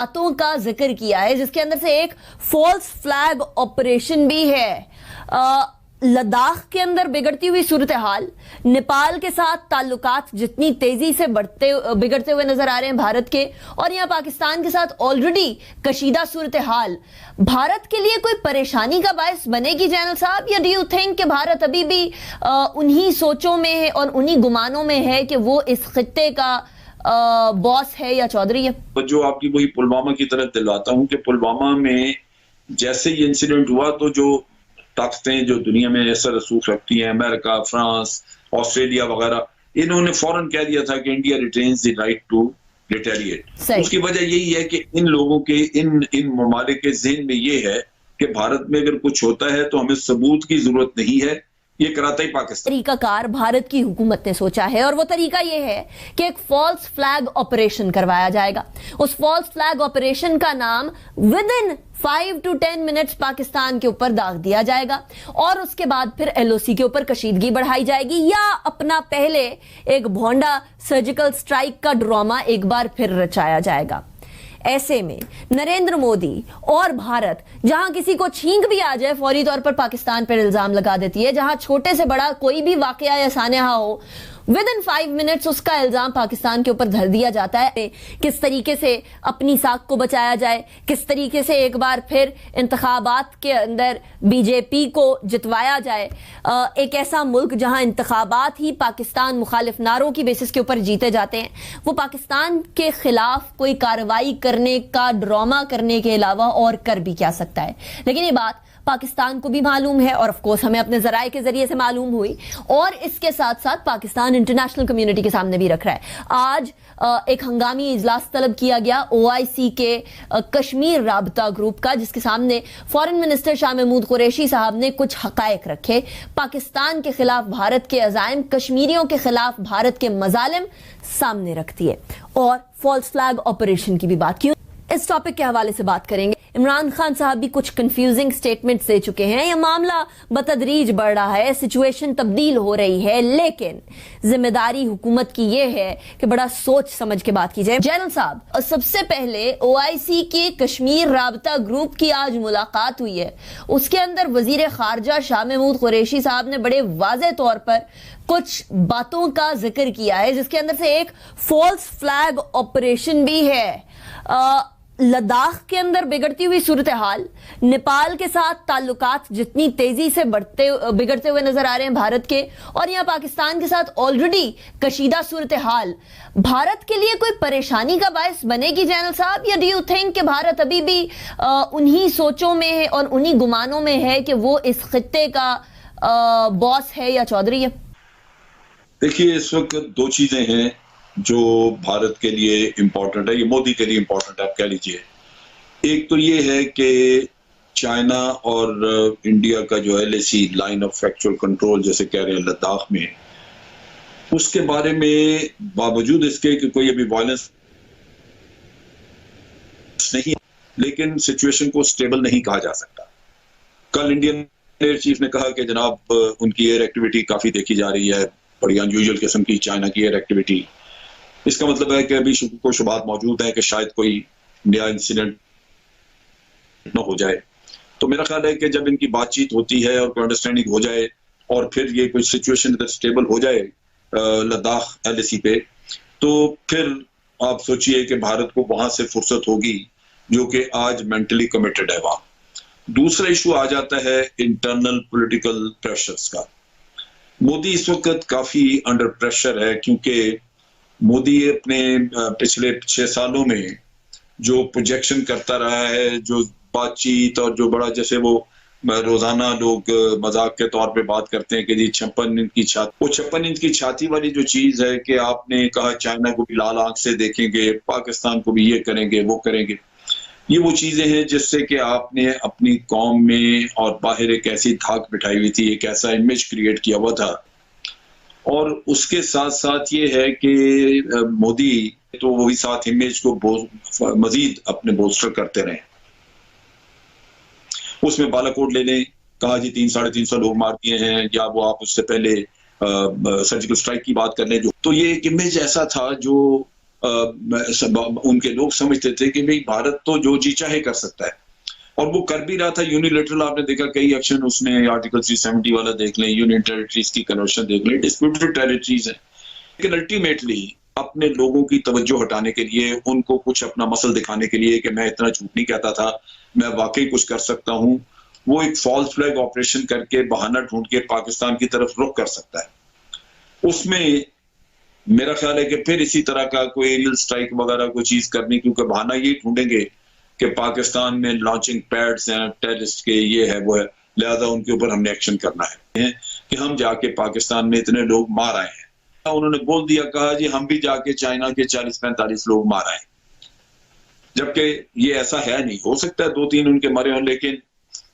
बातों का जिक्र किया है जिसके अंदर से एक फॉल्स फ्लैग ऑपरेशन भी है। लद्दाख के अंदर बिगड़ती हुई सूरत हाल, नेपाल के साथ ताल्लुकात जितनी तेजी से बिगड़ते हुए नजर आ रहे हैं भारत के, और यहां पाकिस्तान के साथ ऑलरेडी कशीदा सूरत हाल भारत के लिए कोई परेशानी का बायस बनेगी जैनल साहब, या डू यू थिंक कि भारत अभी भी उन्हीं सोचों में है और उन्हीं गुमानों में है कि वो इस खित्ते का बॉस है या चौधरी है? जो आपकी वही पुलवामा की तरह दिलवाता हूं कि पुलवामा में जैसे ये इंसिडेंट हुआ तो जो ताकतें जो दुनिया में असर रसूख रखती हैं, अमेरिका, फ्रांस, ऑस्ट्रेलिया वगैरह, इन्होंने फौरन कह दिया था कि India retains the right to retaliate. उसकी वजह यही है कि इन लोगों के इन ममालिक के ज़हन में ये है कि भारत में अगर कुछ होता है तो हमें सबूत की जरूरत नहीं है, ये कराता ही पाकिस्तान। तरीकाकार भारत की हुकूमत ने सोचा है और वो तरीका ये है कि एक फॉल्स फ्लैग ऑपरेशन करवाया जाएगा। उस फॉल्स फ्लैग ऑपरेशन का नाम with in 5 to 10 minutes Pakistan के ऊपर दाग दिया जाएगा और उसके बाद फिर एलओसी के ऊपर कशीदगी बढ़ाई जाएगी, या अपना पहले एक भोंडा सर्जिकल स्ट्राइक का ड्रामा एक बार फिर रचाया जाएगा। ऐसे में नरेंद्र मोदी और भारत जहां किसी को छींक भी आ जाए फौरी तौर पर पाकिस्तान पर इल्जाम लगा देती है, जहां छोटे से बड़ा कोई भी वाकया या सानहा हो विद इन 5 मिनट्स उसका इल्जाम पाकिस्तान के ऊपर धर दिया जाता है। किस तरीके से अपनी साख को बचाया जाए, किस तरीके से एक बार फिर इंतखाबात के अंदर बीजेपी को जितवाया जाए, एक ऐसा मुल्क जहां इंतखाबात ही पाकिस्तान मुखालिफ नारों की बेसिस के ऊपर जीते जाते हैं, वो पाकिस्तान के खिलाफ कोई कार्रवाई करने का ड्रामा करने के अलावा और कर भी क्या सकता है। लेकिन ये बात पाकिस्तान को भी मालूम है और ऑफ कोर्स हमें अपने जराए के जरिए से मालूम हुई, और इसके साथ साथ पाकिस्तान इंटरनेशनल कम्युनिटी के सामने भी रख रहा है। आज एक हंगामी इजलास तलब किया गया OIC के कश्मीर राबता ग्रुप का, जिसके सामने फॉरेन मिनिस्टर शाह महमूद कुरैशी साहब ने कुछ हकायक रखे। पाकिस्तान के खिलाफ भारत के अज़ाइम, कश्मीरियों के खिलाफ भारत के मजालिम सामने रखती है, और फॉल्स फ्लैग ऑपरेशन की भी बात की। इस टॉपिक के हवाले से बात करेंगे। इमरान खान साहब भी कुछ कंफ्यूजिंग स्टेटमेंट्स दे चुके हैं। यह मामला बतदरीज बढ़ रहा है, सिचुएशन तब्दील हो रही है, लेकिन जिम्मेदारी हुकूमत की यह है कि बड़ा सोच समझ के बात की जाए। जनरल साहब, सबसे पहले OIC के कश्मीर राबता ग्रुप की आज मुलाकात हुई है, उसके अंदर वजीर खारजा शाह महमूद कुरैशी साहब ने बड़े वाज़ेह तौर पर कुछ बातों का जिक्र किया है जिसके अंदर से एक फॉल्स फ्लैग ऑपरेशन भी है। लद्दाख के अंदर बिगड़ती हुई सूरत हाल, नेपाल के साथ ताल्लुकात जितनी तेजी से बिगड़ते हुए नजर आ रहे हैं भारत के, और यहां पाकिस्तान के साथ ऑलरेडी कशीदा सूरत हाल भारत के लिए कोई परेशानी का बायस बनेगी जैनल साहब, या डू यू थिंक कि भारत अभी भी उन्हीं सोचों में है और उन्हीं गुमानों में है कि वो इस खित्ते का बॉस है या चौधरी है? देखिए, इस वक्त दो चीजें हैं जो भारत के लिए इंपॉर्टेंट है, ये मोदी के लिए इंपॉर्टेंट है, आप कह लीजिए। एक तो ये है कि चाइना और इंडिया का जो LAC line of actual control जैसे कह रहे हैं लद्दाख में, उसके बारे में बावजूद इसके कि कोई अभी वायलेंस नहीं, लेकिन सिचुएशन को स्टेबल नहीं कहा जा सकता। कल इंडियन एयर चीफ ने कहा कि जनाब उनकी एयर एक्टिविटी काफी देखी जा रही है, बड़ी अनयूजुअल किस्म की चाइना की एयर एक्टिविटी। इसका मतलब है कि अभी कोई शुबात मौजूद है कि शायद कोई नया इंसिडेंट न हो जाए। तो मेरा ख्याल है कि जब इनकी बातचीत होती है और कोई अंडरस्टैंडिंग हो जाए और फिर ये कोई सिचुएशन इधर स्टेबल हो जाए लद्दाख LAC पे, तो फिर आप सोचिए कि भारत को वहां से फुर्सत होगी जो कि आज मेंटली कमिटेड है वहां। दूसरा इशू आ जाता है इंटरनल पॉलिटिकल प्रेशर्स का। मोदी इस वक्त काफी अंडर प्रेशर है, क्योंकि मोदी अपने पिछले 6 सालों में जो प्रोजेक्शन करता रहा है, जो बातचीत और जो बड़ा, जैसे वो रोजाना लोग मजाक के तौर पे बात करते हैं कि जी 56 इंच की छाती, वो 56 इंच की छाती वाली जो चीज है कि आपने कहा चाइना को भी लाल आंख से देखेंगे, पाकिस्तान को भी ये करेंगे वो करेंगे, ये वो चीजें हैं जिससे कि आपने अपनी कौम में और बाहर एक ऐसी धाक बिठाई हुई थी, एक ऐसा इमेज क्रिएट किया हुआ था। और उसके साथ साथ ये है कि मोदी तो वही साथ इमेज को मजीद अपने बोस्टर करते रहे। उसमें बालाकोट ले लें, कहा जी 300-350 लोग मार दिए हैं, या वो आप उससे पहले सर्जिकल स्ट्राइक की बात कर लें, जो तो ये एक इमेज ऐसा था जो उनके लोग समझते थे कि भाई भारत तो जो जी चाहे कर सकता है, और वो कर भी रहा था यूनिलेटरल। आपने देखा कई एक्शन उसने, आर्टिकल 370 वाला देख लें, यूनियन टेरिटरीज की कन्वर्शन देख लें, डिस्प्यूटेड टेरिटरीज है, लेकिन अल्टीमेटली अपने लोगों की तवज्जो हटाने के लिए, उनको कुछ अपना मसल दिखाने के लिए कि मैं इतना झूठ नहीं कहता था, मैं वाकई कुछ कर सकता हूं, वो एक फॉल्स फ्लैग ऑपरेशन करके बहाना ढूंढ के पाकिस्तान की तरफ रुख कर सकता है। उसमें मेरा ख्याल है कि फिर इसी तरह का कोई एरियल स्ट्राइक वगैरह कोई चीज करनी, क्योंकि बहाना ये ढूंढेंगे कि पाकिस्तान में लॉन्चिंग पैड्स हैं टेररिस्ट के, ये है वो है, लिहाजा उनके ऊपर हमने एक्शन करना है कि हम जाके पाकिस्तान में इतने लोग मार आए हैं। उन्होंने बोल दिया, कहा जी हम भी जाके चाइना के 40-45 लोग मार आए, जबकि ये ऐसा है नहीं। हो सकता है 2-3 उनके मरे हों, लेकिन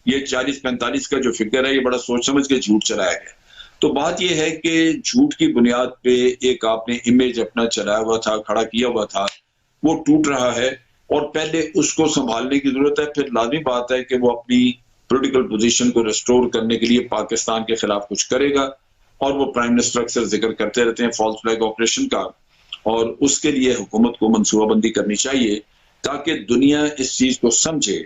ये 40-45 का जो फिगर है ये बड़ा सोच समझ के झूठ चलाया गया। तो बात ये है कि झूठ की बुनियाद पे एक आपने इमेज अपना चलाया हुआ था, खड़ा किया हुआ था, वो टूट रहा है और पहले उसको संभालने की जरूरत है। फिर लाजमी बात है कि वो अपनी पॉलिटिकल पोजीशन को रिस्टोर करने के लिए पाकिस्तान के खिलाफ कुछ करेगा, और वो प्राइम मिनिस्टर अक्सर जिक्र करते रहते हैं फॉल्स फ्लैग ऑपरेशन का, और उसके लिए हुकूमत को मनसूबाबंदी करनी चाहिए ताकि दुनिया इस चीज को समझे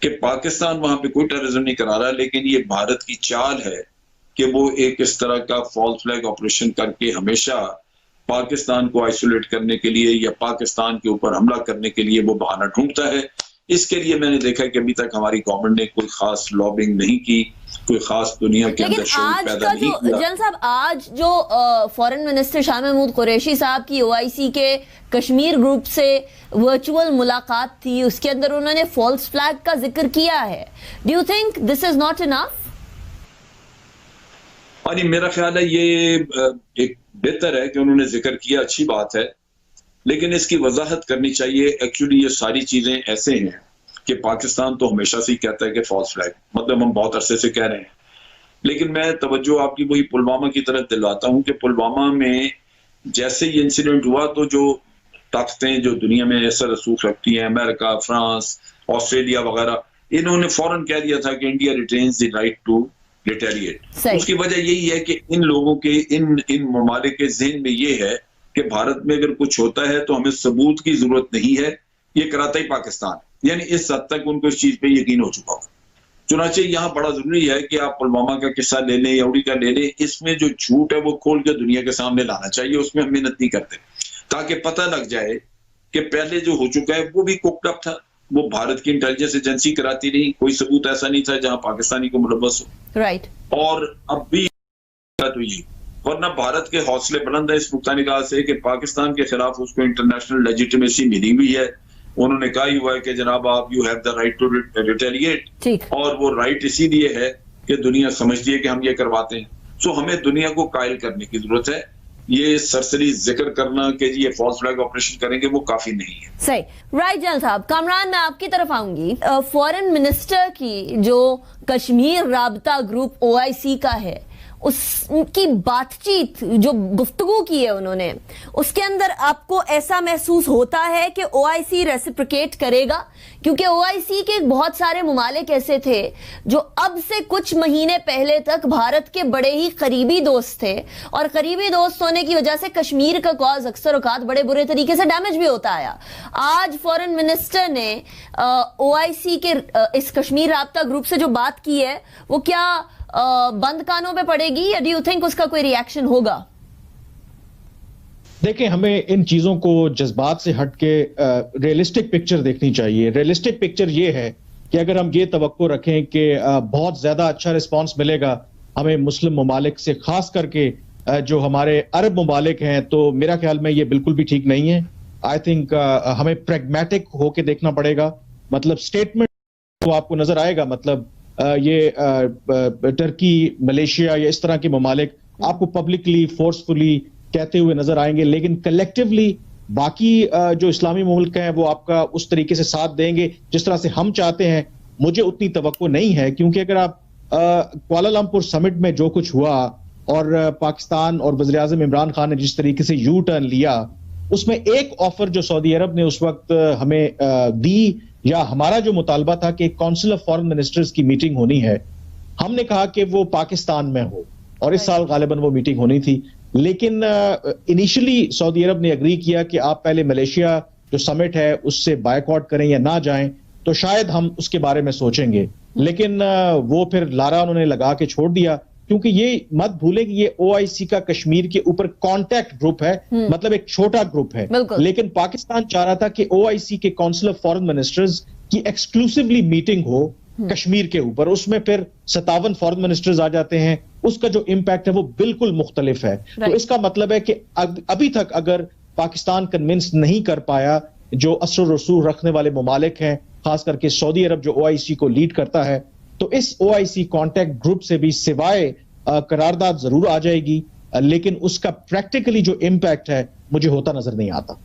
कि पाकिस्तान वहां पे कोई टेररिज्म नहीं करा रहा, लेकिन ये भारत की चाल है कि वो एक इस तरह का फॉल्स फ्लैग ऑपरेशन करके हमेशा पाकिस्तान को आइसोलेट करने के लिए या पाकिस्तान के ऊपर हमला करने के लिए वो बहाना ढूंढता है। इसके लिए मैंने देखा कि अभी तक हमारी गवर्नमेंट ने कोई खास लॉबिंग नहीं की, कोई खास दुनिया के अंदर शोर पैदा नहीं किया। जनरल साहब, आज जो फॉरेन मिनिस्टर शाह महमूद कुरैशी साहब की OIC के कश्मीर ग्रुप से वर्चुअल मुलाकात थी, उसके अंदर उन्होंने फॉल्स फ्लैग का जिक्र किया है। Do you think this is not enough? यानी मेरा ख्याल है ये एक बेहतर है कि उन्होंने जिक्र किया, अच्छी बात है, लेकिन इसकी वजाहत करनी चाहिए। एक्चुअली ये सारी चीजें ऐसे हैं कि पाकिस्तान तो हमेशा से ही कहता है कि फॉल्स फ्लैग, मतलब हम बहुत अरसे से कह रहे हैं, लेकिन मैं तवज्जो आपकी वही पुलवामा की तरफ दिलाता हूं कि पुलवामा में जैसे ये इंसिडेंट हुआ तो जो ताकतें जो दुनिया में असर रसूख रखती हैं, अमेरिका, फ्रांस, ऑस्ट्रेलिया वगैरह, इन्होंने फौरन कह दिया था कि India retains the right to retaliate. उसकी वजह यही है कि इन लोगों के इन ममालिक के ज़हन में ये है कि भारत में अगर कुछ होता है तो हमें सबूत की जरूरत नहीं है, ये कराता ही पाकिस्तान, यानी इस हद तक उनको इस चीज पे यकीन हो चुका हो। चुनाचे यहाँ बड़ा जरूरी है कि आप पुलवामा का किस्सा ले लें या उड़ी का ले लें, इसमें जो झूठ है वो खोल के दुनिया के सामने लाना चाहिए। उसमें हम मेहनत नहीं करते ताकि पता लग जाए कि पहले जो हो चुका है वो भी कुक्ड अप था, वो भारत की इंटेलिजेंस एजेंसी कराती रही, कोई सबूत ऐसा नहीं था जहां पाकिस्तानी को मुलव्वस हो। राइट। और अब भी तो ये, वरना भारत के हौसले बुलंद है इस नुक्ता निगाह से कि पाकिस्तान के खिलाफ उसको इंटरनेशनल लेजिटिमेसी मिली हुई है। उन्होंने कहा ही हुआ है कि जनाब आप you have the right to retaliate, और वो राइट इसीलिए है कि दुनिया समझती है कि हम ये करवाते हैं। सो हमें दुनिया को कायल करने की जरूरत है। ये सरसरी जिक्र करना कि ये फॉल्स फ्लैग ऑपरेशन करेंगे वो काफी नहीं है। सही। राइट जनरल साहब, कामरान मैं आपकी तरफ आऊंगी। फॉरेन मिनिस्टर की जो कश्मीर राबता ग्रुप OIC का है, उसकी बातचीत जो गुफ्तगू की है उन्होंने, उसके अंदर आपको ऐसा महसूस होता है कि OIC रेसिप्रोकेट करेगा? क्योंकि OIC के बहुत सारे ममालिक ऐसे थे जो अब से कुछ महीने पहले तक भारत के बड़े ही करीबी दोस्त थे, और करीबी दोस्त होने की वजह से कश्मीर का कॉज अक्सर औकात बड़े बुरे तरीके से डैमेज भी होता आया। आज फॉरेन मिनिस्टर ने OIC के इस कश्मीर राबता ग्रुप से जो बात की है वो क्या बंद कानों पे पड़ेगी, या डू यू थिंक उसका कोई रिएक्शन होगा? देखिए, हमें इन चीजों को जज्बात से हटके रियलिस्टिक पिक्चर देखनी चाहिए। रियलिस्टिक पिक्चर ये है कि अगर हम ये तवक्को रखें कि बहुत ज्यादा अच्छा रिस्पांस मिलेगा हमें मुस्लिम ममालिक से, खास करके जो हमारे अरब ममालिक हैं, तो मेरा ख्याल में ये बिल्कुल भी ठीक नहीं है। आई थिंक हमें प्रैग्मेटिक होके देखना पड़ेगा। मतलब स्टेटमेंट तो आपको नजर आएगा, मतलब ये टर्की, मलेशिया या इस तरह के ममालिक आपको पब्लिकली फोर्सफुली कहते हुए नजर आएंगे, लेकिन कलेक्टिवली बाकी जो इस्लामी मुल्क हैं वो आपका उस तरीके से साथ देंगे जिस तरह से हम चाहते हैं, मुझे उतनी तवक्को नहीं है। क्योंकि अगर आप कुआलालंपुर समिट में जो कुछ हुआ और पाकिस्तान और वज़ीर आज़म इमरान खान ने जिस तरीके से यू टर्न लिया, उसमें एक ऑफर जो सऊदी अरब ने उस वक्त हमें दी, या हमारा जो मुतालबा था कि काउंसिल ऑफ फॉरेन मिनिस्टर्स की मीटिंग होनी है, हमने कहा कि वो पाकिस्तान में हो, और इस साल गालिबन वो मीटिंग होनी थी। लेकिन इनिशियली सऊदी अरब ने एग्री किया कि आप पहले मलेशिया जो समिट है उससे बायकॉट करें या ना जाएं, तो शायद हम उसके बारे में सोचेंगे। लेकिन वो फिर लारा उन्होंने लगा के छोड़ दिया, क्योंकि ये मत भूलें कि ये ओआईसी का कश्मीर के ऊपर कॉन्टैक्ट ग्रुप है, मतलब एक छोटा ग्रुप है। लेकिन पाकिस्तान चाह रहा था कि ओआईसी के काउंसिल ऑफ फॉरेन मिनिस्टर्स की एक्सक्लूसिवली मीटिंग हो कश्मीर के ऊपर, उसमें फिर 57 फॉरेन मिनिस्टर्स आ जाते हैं, उसका जो इम्पैक्ट है वो बिल्कुल मुख्तलिफ है। तो इसका मतलब है कि अभी तक अगर पाकिस्तान कन्विंस नहीं कर पाया, जो असर रसूख रखने वाले ममालिक हैं, खास करके सऊदी अरब जो ओआईसी को लीड करता है, तो इस ओआईसी कॉन्टैक्ट ग्रुप से भी सिवाय करारदाद जरूर आ जाएगी, लेकिन उसका प्रैक्टिकली जो इम्पैक्ट है मुझे होता नजर नहीं आता।